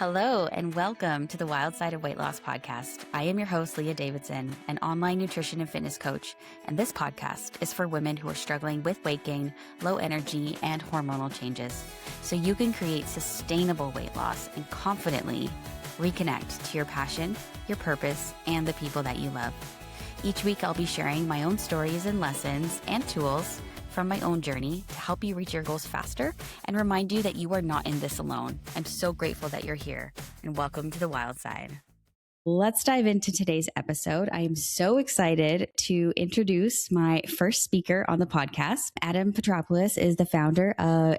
Hello, and welcome to the Wild Side of Weight Loss podcast. I am your host, Leah Davidson, an online nutrition and fitness coach, and this podcast is for women who are struggling with weight gain, low energy, and hormonal changes, so you can create sustainable weight loss and confidently reconnect to your passion, your purpose, and the people that you love. Each week, I'll be sharing my own stories and lessons and tools from my own journey to help you reach your goals faster and remind you that you are not in this alone. I'm so grateful that you're here, and welcome to the Wild Side. Let's dive into today's episode. I am so excited to introduce my first speaker on the podcast. Adam Petropolis is the founder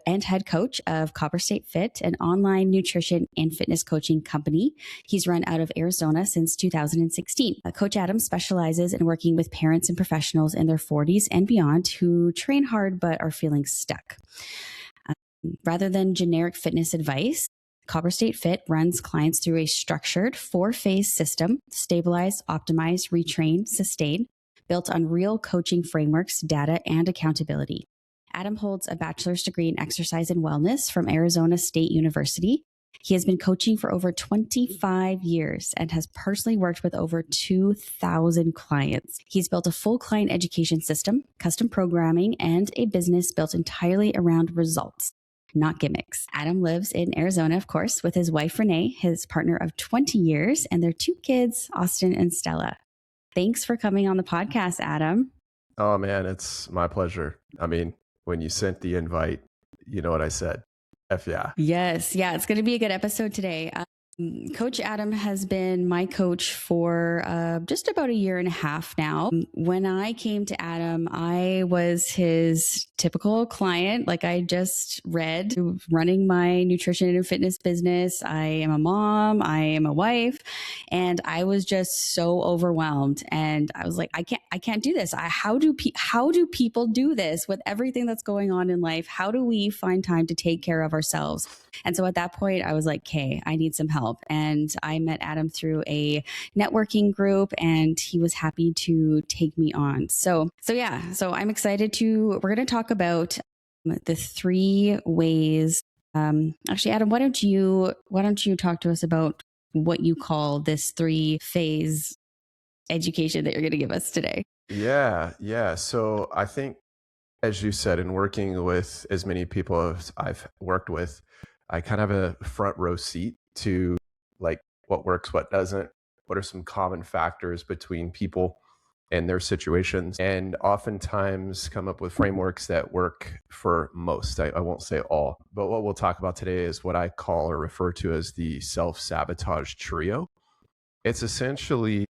and head coach of Copper State Fit, an online nutrition and fitness coaching company. He's run out of Arizona since 2016. Coach Adam specializes in working with parents and professionals in their 40s and beyond who train hard but are feeling stuck. Rather than generic fitness advice, Copper State Fit runs clients through a structured 4-phase system: stabilize, optimize, retrain, sustain, built on real coaching frameworks, data, and accountability. Adam holds a bachelor's degree in exercise and wellness from Arizona State University. He has been coaching for over 25 years and has personally worked with over 2,000 clients. He's built a full client education system, custom programming, and a business built entirely around results, not gimmicks. Adam lives in Arizona, of course, with his wife, Renee, his partner of 20 years, and their 2 kids, Austin and Stella. Thanks for coming on the podcast, Adam. Oh, man, it's my pleasure. I mean, when you sent the invite, you know what I said. F yeah. Yes. Yeah, it's going to be a good episode today. Coach Adam has been my coach for just about a year and a half now. When I came to Adam, I was his typical client. Like I just read, running my nutrition and fitness business. I am a mom, I am a wife, and I was just so overwhelmed. And I was like, I can't do this. How do people do this with everything that's going on in life? How do we find time to take care of ourselves? And so at that point, I was like, okay, I need some help. And I met Adam through a networking group, and he was happy to take me on. So I'm excited we're going to talk about the 3 ways. Actually, Adam, why don't you talk to us about what you call this 3-phase education that you're going to give us today? Yeah. So I think, as you said, in working with as many people as I've worked with, I kind of have a front row seat to like what works, what doesn't, what are some common factors between people and their situations, and oftentimes come up with frameworks that work for most. I won't say all, but what we'll talk about today is what I call or refer to as the self-sabotage trio. It's essentially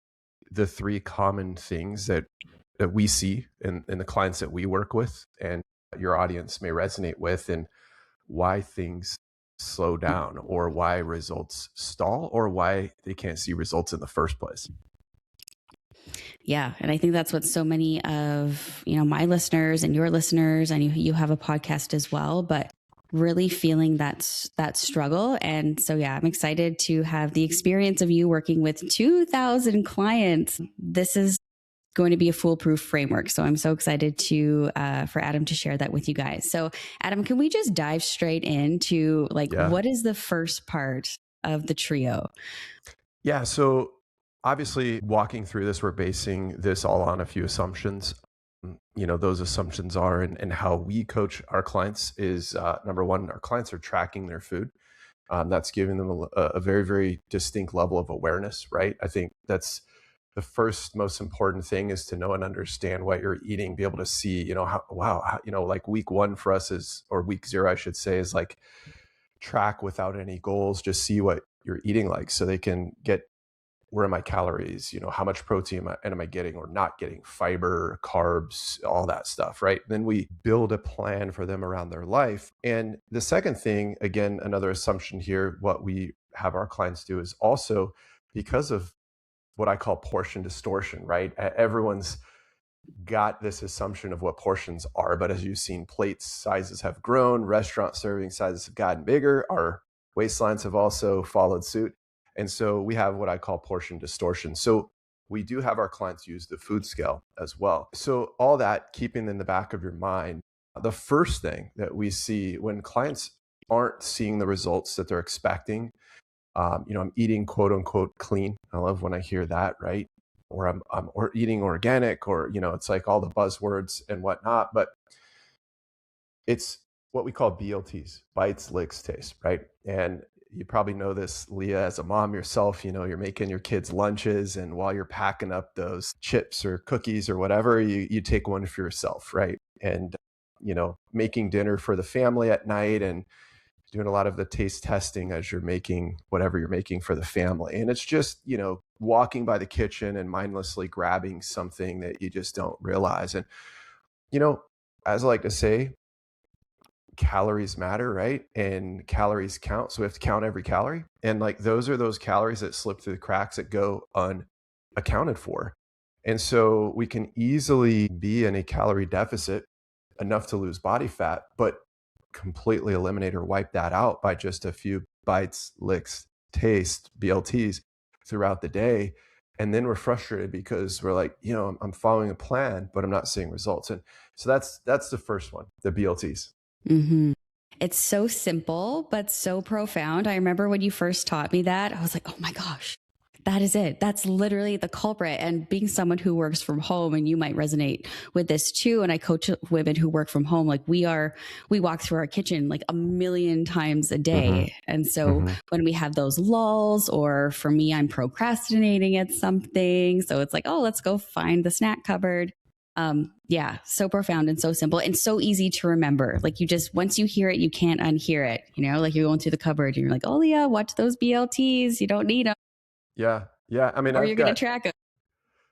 the 3 common things that we see in the clients that we work with and your audience may resonate with, and why things slow down, or why results stall, or why they can't see results in the first place. Yeah. And I think that's what so many of, my listeners and your listeners, and you have a podcast as well, but really feeling that struggle. And so, yeah, I'm excited to have the experience of you working with 2,000 clients. This is going to be a foolproof framework. So I'm so excited for Adam to share that with you guys. So Adam, can we just dive straight into what is the first part of the trio? Yeah. So obviously walking through this, we're basing this all on a few assumptions. Those assumptions are, and how we coach our clients is, number one, our clients are tracking their food. That's giving them a very, very distinct level of awareness, right? I think that's the first most important thing, is to know and understand what you're eating, be able to see, like week 1 for us is, or week 0, I should say, is like track without any goals, just see what you're eating like, so they can get, where are my calories, how much protein am I getting or not getting, fiber, carbs, all that stuff, right? Then we build a plan for them around their life. And the second thing, again, another assumption here, what we have our clients do is also, because of what I call portion distortion, right? Everyone's got this assumption of what portions are, but as you've seen, plate sizes have grown, restaurant serving sizes have gotten bigger, our waistlines have also followed suit. And so we have what I call portion distortion. So we do have our clients use the food scale as well. So all that, keeping in the back of your mind, the first thing that we see when clients aren't seeing the results that they're expecting, I'm eating quote unquote clean. I love when I hear that, right? Or I'm or eating organic, or, it's like all the buzzwords and whatnot, but it's what we call BLTs, bites, licks, taste, right? And you probably know this, Leah, as a mom yourself, you're making your kids lunches, and while you're packing up those chips or cookies or whatever, you take one for yourself, right? And, making dinner for the family at night, and doing a lot of the taste testing as you're making whatever you're making for the family. And it's just, walking by the kitchen and mindlessly grabbing something that you just don't realize. And, as I like to say, calories matter, right? And calories count. So we have to count every calorie. And like those are those calories that slip through the cracks that go unaccounted for. And so we can easily be in a calorie deficit enough to lose body fat, but completely eliminate or wipe that out by just a few bites, licks, taste, BLTs throughout the day. And then we're frustrated because we're like, I'm following a plan, but I'm not seeing results. And so that's the first one, the BLTs. Mm-hmm. It's so simple, but so profound. I remember when you first taught me that, I was like, oh my gosh, that is it. That's literally the culprit. And being someone who works from home, and you might resonate with this too. And I coach women who work from home. Like we walk through our kitchen like a million times a day. Mm-hmm. And so when we have those lulls, or for me, I'm procrastinating at something. So it's like, oh, let's go find the snack cupboard. Yeah, so profound and so simple and so easy to remember. Like you just, once you hear it, you can't unhear it. Like you're going through the cupboard and you're like, oh yeah, watch those BLTs. You don't need them. Yeah. Yeah. I mean, Or I've you're going to got track them.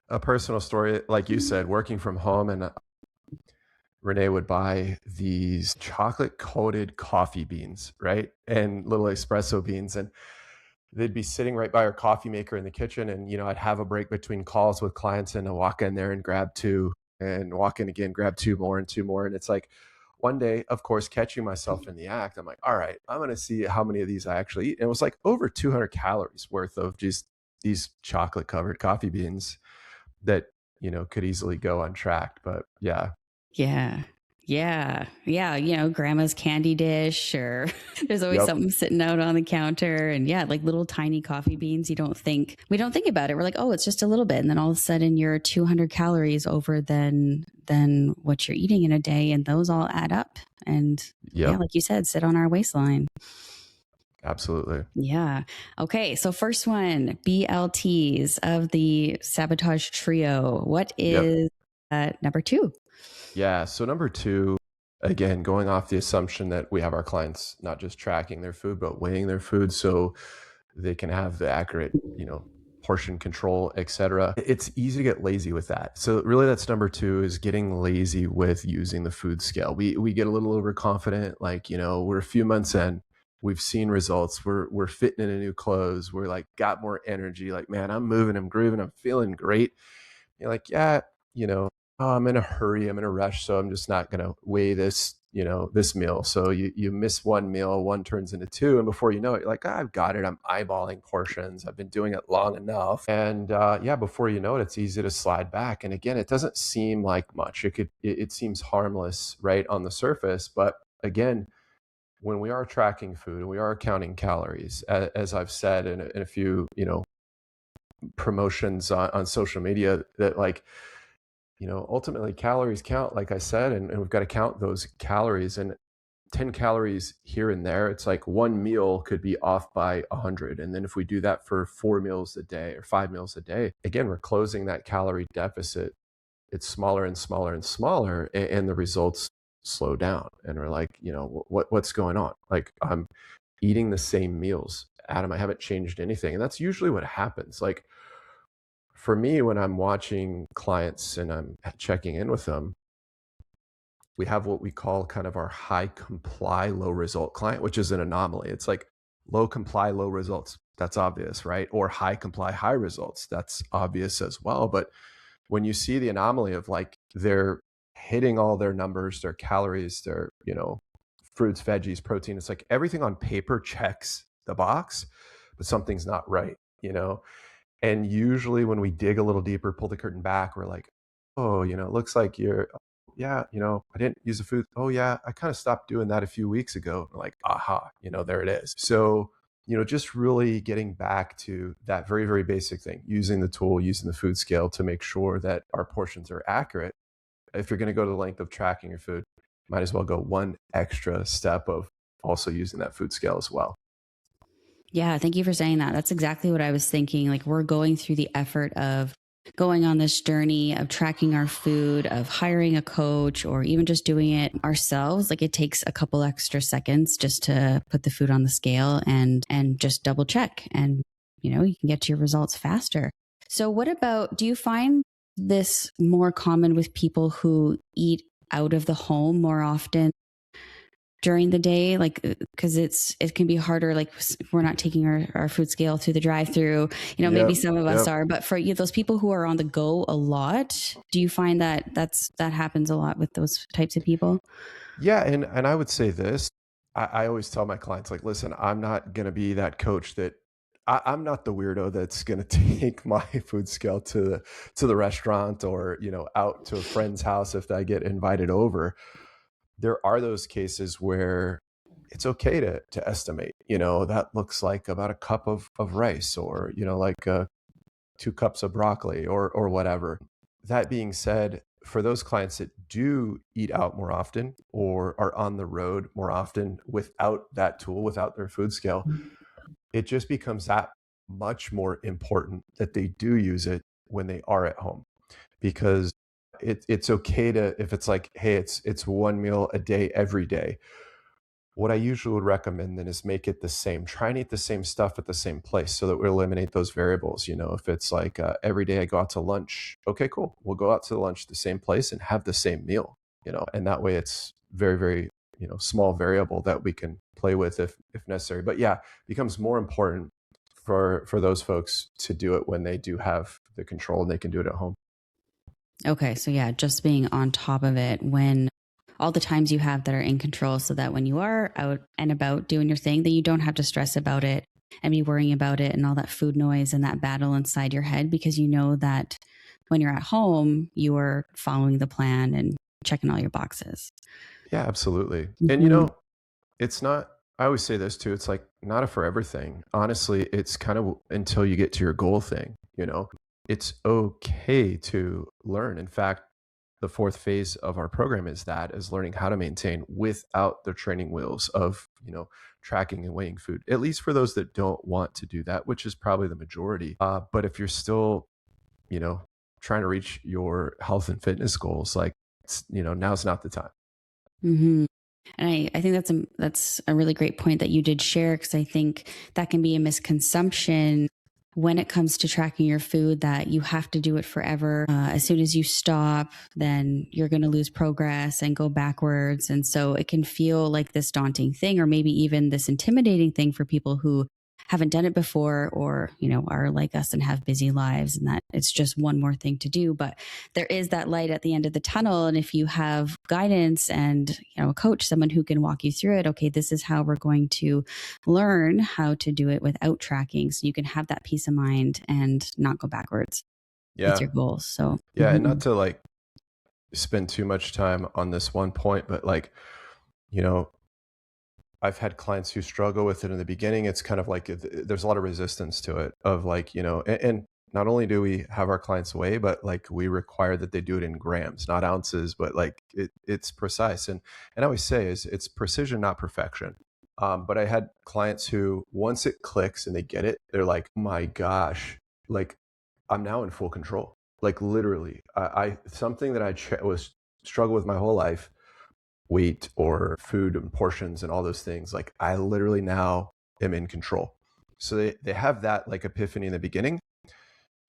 a personal story, like you said, working from home, and Renee would buy these chocolate coated coffee beans, right? And little espresso beans. And they'd be sitting right by our coffee maker in the kitchen. And, I'd have a break between calls with clients, and I walk in there and grab two, and walk in again, grab two more and two more. And it's like one day, of course, catching myself in the act, I'm like, all right, I'm going to see how many of these I actually eat. And it was like over 200 calories worth of just these chocolate covered coffee beans that, could easily go untracked. But yeah. Yeah. Yeah. Yeah. Grandma's candy dish, or there's always Yep. something sitting out on the counter. And yeah, like little tiny coffee beans. We don't think about it. We're like, oh, it's just a little bit. And then all of a sudden you're 200 calories over than what you're eating in a day. And those all add up. And yeah, like you said, sit on our waistline. Absolutely. Yeah. Okay. So first one, BLTs of the Sabotage trio. What is number two? Yeah. So number two, again, going off the assumption that we have our clients not just tracking their food, but weighing their food so they can have the accurate, portion control, et cetera. It's easy to get lazy with that. So really that's number two, is getting lazy with using the food scale. We get a little overconfident, like, we're a few months in, we've seen results, we're fitting in a new clothes, we're like got more energy, like, man, I'm moving, I'm grooving, I'm feeling great. You're like, yeah, oh, I'm in a hurry, I'm in a rush, so I'm just not going to weigh this, this meal. So you miss one meal, one turns into two, and before you know it, you're like, I've got it. I'm eyeballing portions. I've been doing it long enough, and before you know it, it's easy to slide back. And again, it doesn't seem like much. It seems harmless, right, on the surface, but again, when we are tracking food and we are counting calories, as I've said in a few, promotions on social media, that like, ultimately calories count, like I said, and we've got to count those calories, and 10 calories here and there, it's like one meal could be off by 100. And then if we do that for 4 meals a day or 5 meals a day, again, we're closing that calorie deficit. It's smaller and smaller and smaller, and the results slow down. And we're like, what's going on? Like, I'm eating the same meals, Adam, I haven't changed anything. And that's usually what happens. Like, for me, when I'm watching clients and I'm checking in with them, we have what we call kind of our high comply, low result client, which is an anomaly. It's like low comply, low results. That's obvious, right? Or high comply, high results. That's obvious as well. But when you see the anomaly of like they're hitting all their numbers, their calories, their, fruits, veggies, protein, it's like everything on paper checks the box, but something's not right, And usually when we dig a little deeper, pull the curtain back, we're like, oh, it looks like I didn't use the food. Oh yeah, I kind of stopped doing that a few weeks ago. We're like, aha, there it is. So just really getting back to that very, very basic thing, using the tool, using the food scale to make sure that our portions are accurate. If you're going to go to the length of tracking your food, might as well go one extra step of also using that food scale as well. Yeah, thank you for saying that. That's exactly what I was thinking. Like, we're going through the effort of going on this journey of tracking our food, of hiring a coach, or even just doing it ourselves. Like, it takes a couple extra seconds just to put the food on the scale and just double check, and you can get to your results faster. So what about, do you find this more common with people who eat out of the home more often during the day, like, because it can be harder, like if we're not taking our food scale through the drive-through, maybe Yep. some of us Yep. are, but for those people who are on the go a lot, do you find that that happens a lot with those types of people? Yeah. And I would say this, I always tell my clients, like, listen, I'm not going to be that coach that I'm not the weirdo that's going to take my food scale to the restaurant or, out to a friend's house if I get invited over. There are those cases where it's okay to estimate, that looks like about a cup of rice or, like 2 cups of broccoli or whatever. That being said, for those clients that do eat out more often or are on the road more often without that tool, without their food scale, it just becomes that much more important that they do use it when they are at home, because it's okay to, if it's like, hey, it's one meal a day every day. What I usually would recommend then is make it the same. Try and eat the same stuff at the same place so that we eliminate those variables. If it's like every day I go out to lunch, okay, cool. We'll go out to lunch the same place and have the same meal, and that way it's very, very, small variable that we can play with if necessary. But yeah, it becomes more important for those folks to do it when they do have the control and they can do it at home. Okay, so yeah, just being on top of it when all the times you have that are in control, so that when you are out and about doing your thing, then you don't have to stress about it and be worrying about it and all that food noise and that battle inside your head, because you know that when you're at home, you are following the plan and checking all your boxes. Yeah, absolutely. And Mhm. it's not, I always say this too, it's like not a forever thing. Honestly, it's kind of until you get to your goal thing. It's okay to learn. In fact, the fourth phase of our program is learning how to maintain without the training wheels of, tracking and weighing food, at least for those that don't want to do that, which is probably the majority. But if you're still, you know, trying to reach your health and fitness goals, like, now's not the time. Mhm. And I think that's a really great point that you did share, because I think that can be a misconception when it comes to tracking your food, that you have to do it forever. As soon as you stop, then you're going to lose progress and go backwards. And so it can feel like this daunting thing, or maybe even this intimidating thing for people who haven't done it before, or are like us and have busy lives, and that it's just one more thing to do. But there is that light at the end of the tunnel, and if you have guidance and a coach, someone who can walk you through it, okay, this is how we're going to learn how to do it without tracking, so you can have that peace of mind and not go backwards with Yeah. your goals. So Yeah. And not to like spend too much time on this one point, but like, you know, I've had clients who struggle with it in the beginning. It's kind of like there's a lot of resistance to it, of like, and not only do we have our clients weigh, but like we require that they do it in grams, not ounces, but like it's precise. And I always say is it's precision, not perfection. But I had clients who, once it clicks and they get it, they're like, oh my gosh, like I'm now in full control. Like literally, I something that was struggle with my whole life, weight or food and portions and all those things, like I literally now am in control. So they have that like epiphany in the beginning,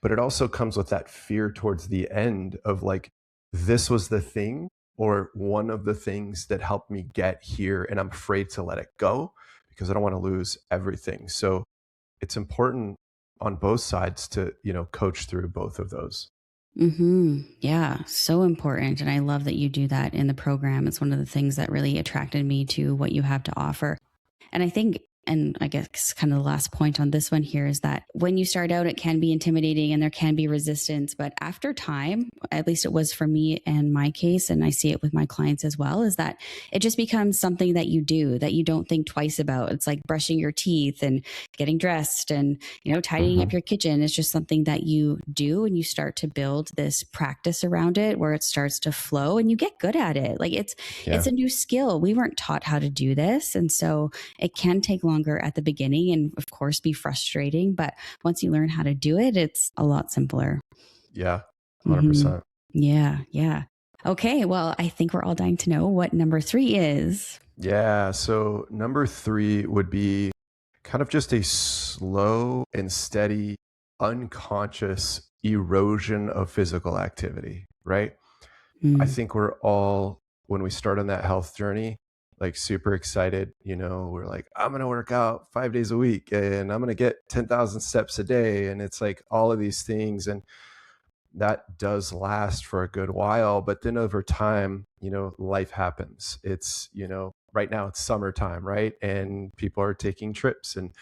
but it also comes with that fear towards the end of like, this was the thing or one of the things that helped me get here, and I'm afraid to let it go because I don't want to lose everything. So it's important on both sides to, coach through both of those. Yeah, so important. And I love that you do that in the program. It's one of the things that really attracted me to what you have to offer. And I think and I guess kind of the last point on this one here is that when you start out, it can be intimidating and there can be resistance. But after time, at least it was for me and my case, and I see it with my clients as well, is that it just becomes something that you do that you don't think twice about. It's like brushing your teeth and getting dressed and, tidying up your kitchen. It's just something that you do, and you start to build this practice around it where it starts to flow and you get good at it. Like it's a new skill. We weren't taught how to do this. And so it can take longer at the beginning and of course be frustrating, but once you learn how to do it, it's a lot simpler. Yeah, 100%. Yeah. Okay, well, I think we're all dying to know what number 3 is. Yeah, so number 3 would be kind of just a slow and steady, unconscious erosion of physical activity, right? I think we're all, when we start on that health journey, like super excited, we're like, I'm going to work out 5 days a week and I'm going to get 10,000 steps a day. And it's like all of these things. And that does last for a good while. But then over time, life happens. It's, right now it's summertime, right? And people are taking trips and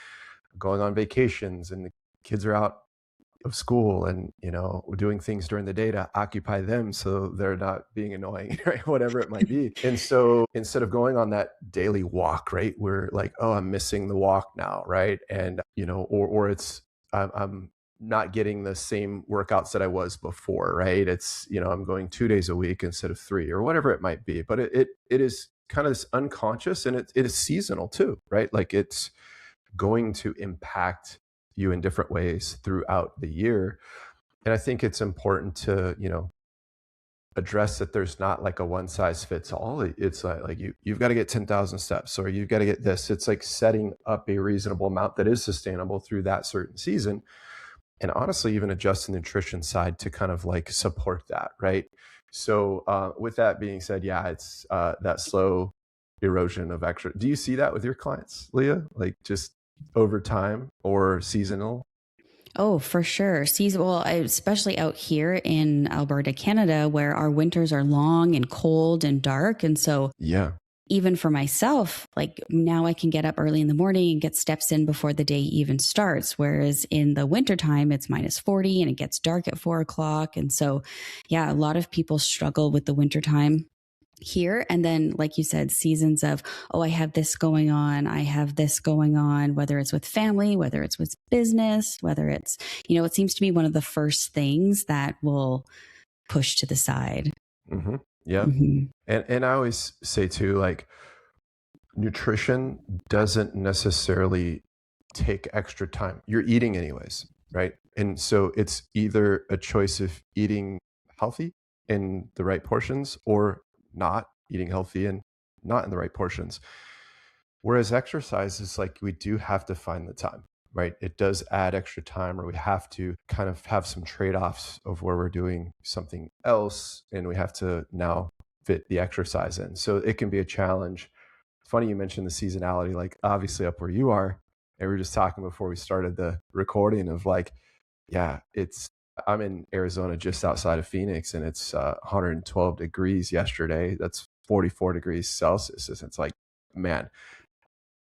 going on vacations and the kids are out of school and, we're doing things during the day to occupy them so they're not being annoying, right? Whatever it might be. And so instead of going on that daily walk, right, we're like, oh, I'm missing the walk now, right? And, or it's, I'm not getting the same workouts that I was before, right? It's, I'm going 2 days a week instead of 3 or whatever it might be. But it is kind of this unconscious, and it is seasonal too, right? Like it's going to impact you in different ways throughout the year. And I think it's important to, address that there's not like a one size fits all. It's like you've got to get 10,000 steps or you've got to get this. It's like setting up a reasonable amount that is sustainable through that certain season. And honestly, even adjust the nutrition side to kind of like support that, right? So with that being said, yeah, it's that slow erosion of extra. Do you see that with your clients, Leah? Like just over time or seasonal? Oh, for sure. Well, especially out here in Alberta, Canada, where our winters are long and cold and dark. And so yeah, even for myself, like now I can get up early in the morning and get steps in before the day even starts. Whereas in the wintertime, it's -40 and it gets dark at 4 o'clock. And so, yeah, a lot of people struggle with the wintertime here. And then, like you said, seasons of, oh, I have this going on. I have this going on, whether it's with family, whether it's with business, whether it's, it seems to be one of the first things that will push to the side. Mm-hmm. Yeah. And I always say too, like nutrition doesn't necessarily take extra time. You're eating anyways, right? And so it's either a choice of eating healthy in the right portions or not eating healthy and not in the right portions. Whereas exercise is like, we do have to find the time, right? It does add extra time, or we have to kind of have some trade-offs of where we're doing something else and we have to now fit the exercise in. So it can be a challenge. Funny you mentioned the seasonality, like obviously up where you are, and we were just talking before we started the recording of like, yeah, I'm in Arizona just outside of Phoenix and it's 112 degrees yesterday. That's 44 degrees Celsius. It's like, man,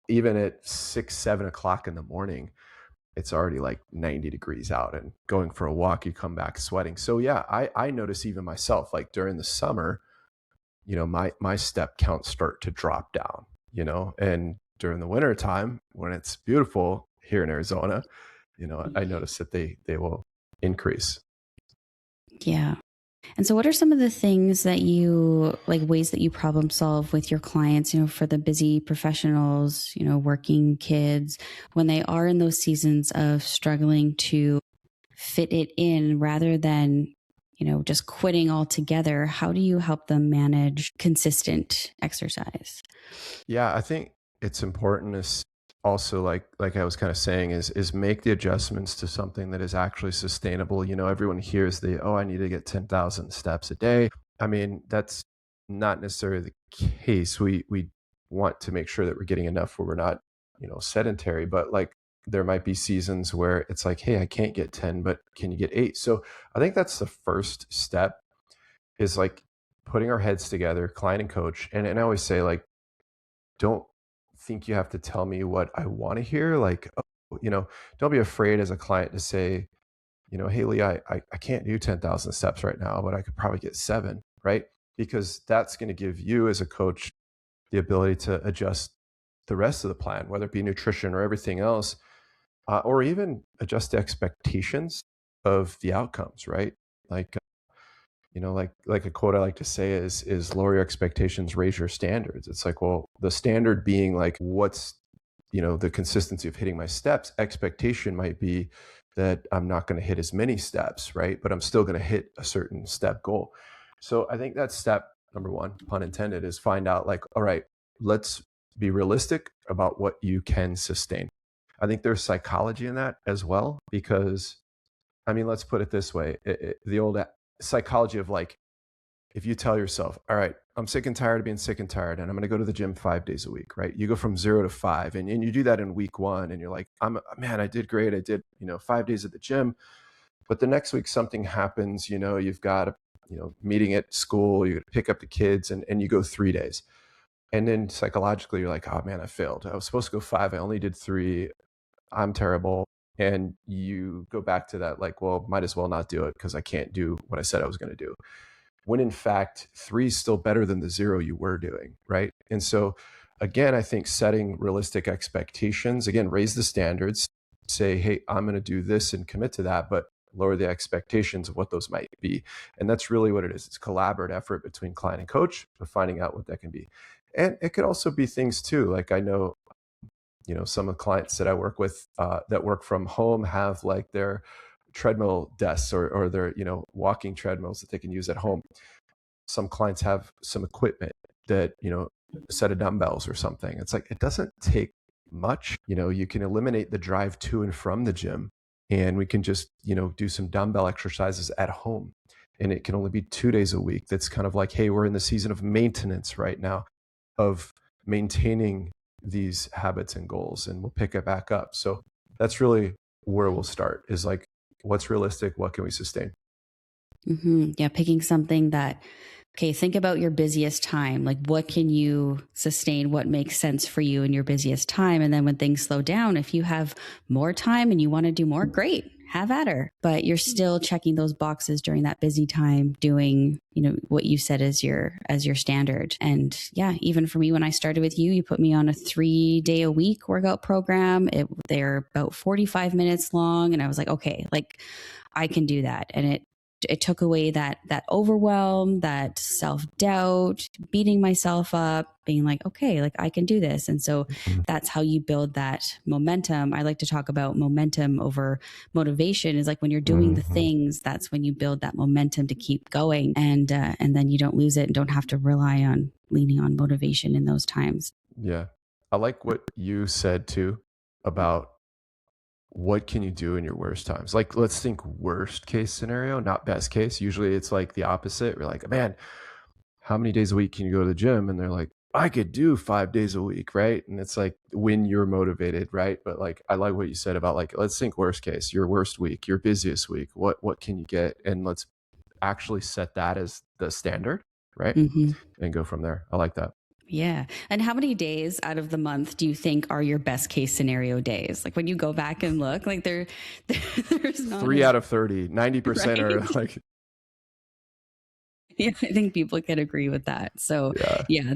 even at 6, 7 o'clock in the morning, it's already like 90 degrees out, and going for a walk, you come back sweating. So yeah, I notice even myself, like during the summer, my step counts start to drop down, and during the winter time when it's beautiful here in Arizona, I notice that they will increase. Yeah. And so what are some of the things that you like, ways that you problem solve with your clients, for the busy professionals, working kids, when they are in those seasons of struggling to fit it in rather than, just quitting altogether? How do you help them manage consistent exercise? Yeah, I think it's important is also like I was kind of saying is make the adjustments to something that is actually sustainable. Everyone hears I need to get 10,000 steps a day. I mean, that's not necessarily the case. We want to make sure that we're getting enough where we're not, sedentary, but like there might be seasons where it's like, hey, I can't get 10, but can you get 8? So I think that's the first step, is like putting our heads together, client and coach. And I always say, like, don't think you have to tell me what I want to hear. Like, don't be afraid as a client to say, hey, Lee, I can't do 10,000 steps right now, but I could probably get 7, right? Because that's going to give you as a coach the ability to adjust the rest of the plan, whether it be nutrition or everything else, or even adjust the expectations of the outcomes, right? Like, like a quote I like to say is lower your expectations, raise your standards. It's like, well, the standard being like, what's, the consistency of hitting my steps. Expectation might be that I'm not going to hit as many steps, right? But I'm still going to hit a certain step goal. So I think that's step number 1, pun intended, is find out like, all right, let's be realistic about what you can sustain. I think there's psychology in that as well, because let's put it this way. The old psychology of like, if you tell yourself, all right, I'm sick and tired of being sick and tired, and I'm going to go to the gym 5 days a week, right? You go from 0 to 5, and you do that in week 1, and you're like, I did great. I did, 5 days at the gym. But the next week something happens, you've got a, meeting at school, you got to pick up the kids, and you go 3 days. And then psychologically you're like, oh man, I failed. I was supposed to go 5. I only did 3. I'm terrible. And you go back to that, like, well, might as well not do it because I can't do what I said I was going to do. When in fact, 3 is still better than the 0 you were doing, right? And so again, I think setting realistic expectations, again, raise the standards, say, hey, I'm going to do this and commit to that, but lower the expectations of what those might be. And that's really what it is. It's collaborative effort between client and coach of finding out what that can be. And it could also be things too. Like I know, some of the clients that I work with that work from home have like their treadmill desks or their, walking treadmills that they can use at home. Some clients have some equipment that, a set of dumbbells or something. It's like, it doesn't take much. You can eliminate the drive to and from the gym, and we can just, do some dumbbell exercises at home. And it can only be 2 days a week. That's kind of like, hey, we're in the season of maintenance right now, of maintaining these habits and goals, and we'll pick it back up. So that's really where we'll start, is like, what's realistic? What can we sustain? Mm-hmm. Yeah. Picking something that, okay, think about your busiest time. Like, what can you sustain? What makes sense for you in your busiest time? And then when things slow down, if you have more time and you want to do more, great, have at her. But you're still checking those boxes during that busy time, doing, what you said as your standard. And yeah, even for me, when I started with you, you put me on a 3-day-a-week workout program. They're about 45 minutes long. And I was like, okay, like I can do that. And it took away that overwhelm, that self-doubt, beating myself up, being like, okay, like I can do this. And so that's how you build that momentum. I like to talk about momentum over motivation, is like when you're doing the things, that's when you build that momentum to keep going. And then you don't lose it and don't have to rely on leaning on motivation in those times. Yeah. I like what you said too about what can you do in your worst times? Like, let's think worst case scenario, not best case. Usually it's like the opposite. We're like, man, how many days a week can you go to the gym? And they're like, I could do 5 days a week, right? And it's like when you're motivated, right? But like, I like what you said about like, let's think worst case, your worst week, your busiest week. What can you get? And let's actually set that as the standard, right? And go from there. I like that. Yeah. And how many days out of the month do you think are your best case scenario days? Like when you go back and look, like there's not 3 out of 30, 90% right? Are like. Yeah, I think people can agree with that. So yeah,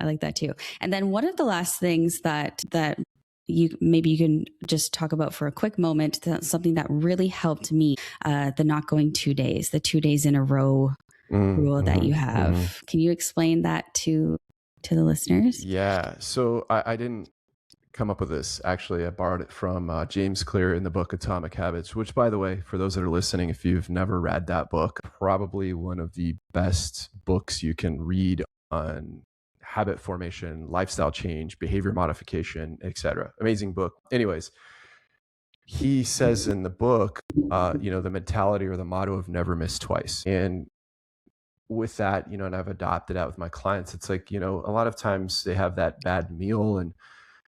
I like that too. And then one of the last things that you can just talk about for a quick moment, something that really helped me, the not going 2 days, the 2 days in a row rule that you have. Can you explain that to the listeners? Yeah. So I didn't come up with this. Actually, I borrowed it from James Clear in the book Atomic Habits, which, by the way, for those that are listening, if you've never read that book, probably one of the best books you can read on habit formation, lifestyle change, behavior modification, etc. Amazing book. Anyways, he says in the book, the mentality or the motto of never miss twice. And with that, and I've adopted that with my clients. It's like, a lot of times they have that bad meal and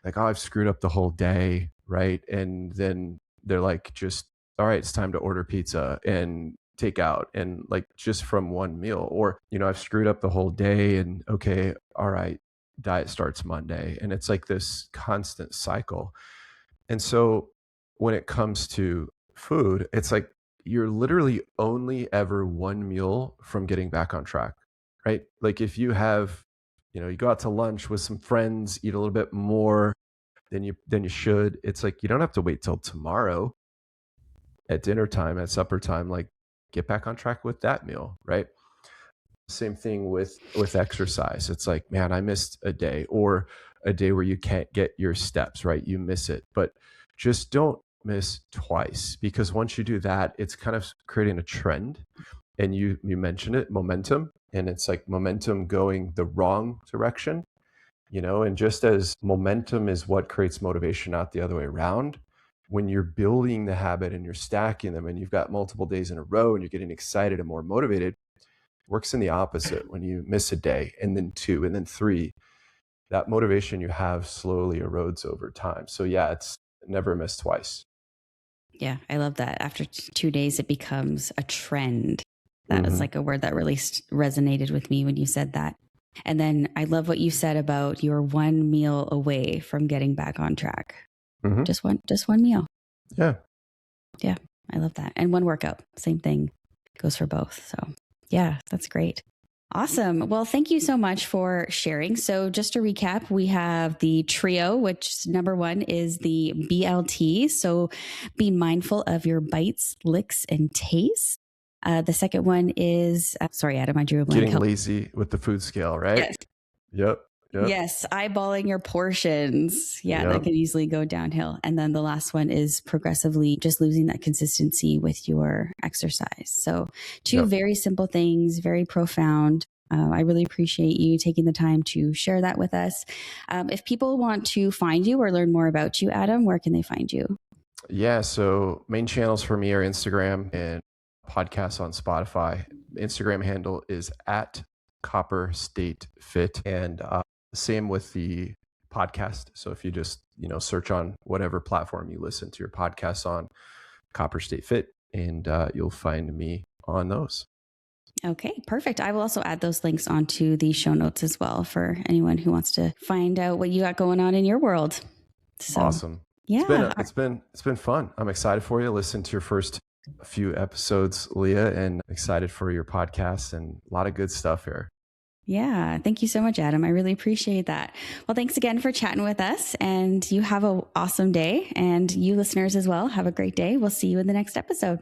like, oh, I've screwed up the whole day, right? And then they're like, just, all right, it's time to order pizza and take out, and like just from one meal. Or, I've screwed up the whole day and okay, all right, diet starts Monday. And it's like this constant cycle. And so when it comes to food, it's like you're literally only ever one meal from getting back on track, right? Like if you have, you go out to lunch with some friends, eat a little bit more than you should. It's like you don't have to wait till tomorrow at dinner time, at supper time, like get back on track with that meal, right? Same thing with exercise. It's like, man, I missed a day, or a day where you can't get your steps, right? You miss it. But just don't miss twice, because once you do that, it's kind of creating a trend. And you mentioned it, momentum, and it's like momentum going the wrong direction, and just as momentum is what creates motivation, not the other way around. When you're building the habit and you're stacking them and you've got multiple days in a row and you're getting excited and more motivated, works in the opposite. When you miss a day and then two and then three, that motivation you have slowly erodes over time. So yeah, it's never miss twice. Yeah, I love that. After 2 days, it becomes a trend. That was like a word that really resonated with me when you said that. And then I love what you said about you're one meal away from getting back on track. Just one meal. Yeah. Yeah, I love that. And one workout, same thing goes for both. So yeah, that's great. Awesome. Well, thank you so much for sharing. So just to recap, we have the trio, which number one is the BLT. So be mindful of your bites, licks, and tastes. The second one is, sorry, Adam, I drew a blank. Getting lazy with the food scale, right? Yes. Yep. Yes, eyeballing your portions. Yeah, that can easily go downhill. And then the last one is progressively just losing that consistency with your exercise. So two very simple things, very profound. I really appreciate you taking the time to share that with us. If people want to find you or learn more about you, Adam, where can they find you? Yeah, so main channels for me are Instagram and podcasts on Spotify. Instagram handle is at Copper State Fit, and same with the podcast. So if you just, search on whatever platform you listen to your podcasts on, Copper State Fit, and you'll find me on those. Okay, perfect. I will also add those links onto the show notes as well for anyone who wants to find out what you got going on in your world. So, awesome. Yeah. It's been fun. I'm excited for you. Listen to your first few episodes, Leah, and excited for your podcast and a lot of good stuff here. Yeah. Thank you so much, Adam. I really appreciate that. Well, thanks again for chatting with us, and you have an awesome day, and you listeners as well. Have a great day. We'll see you in the next episode.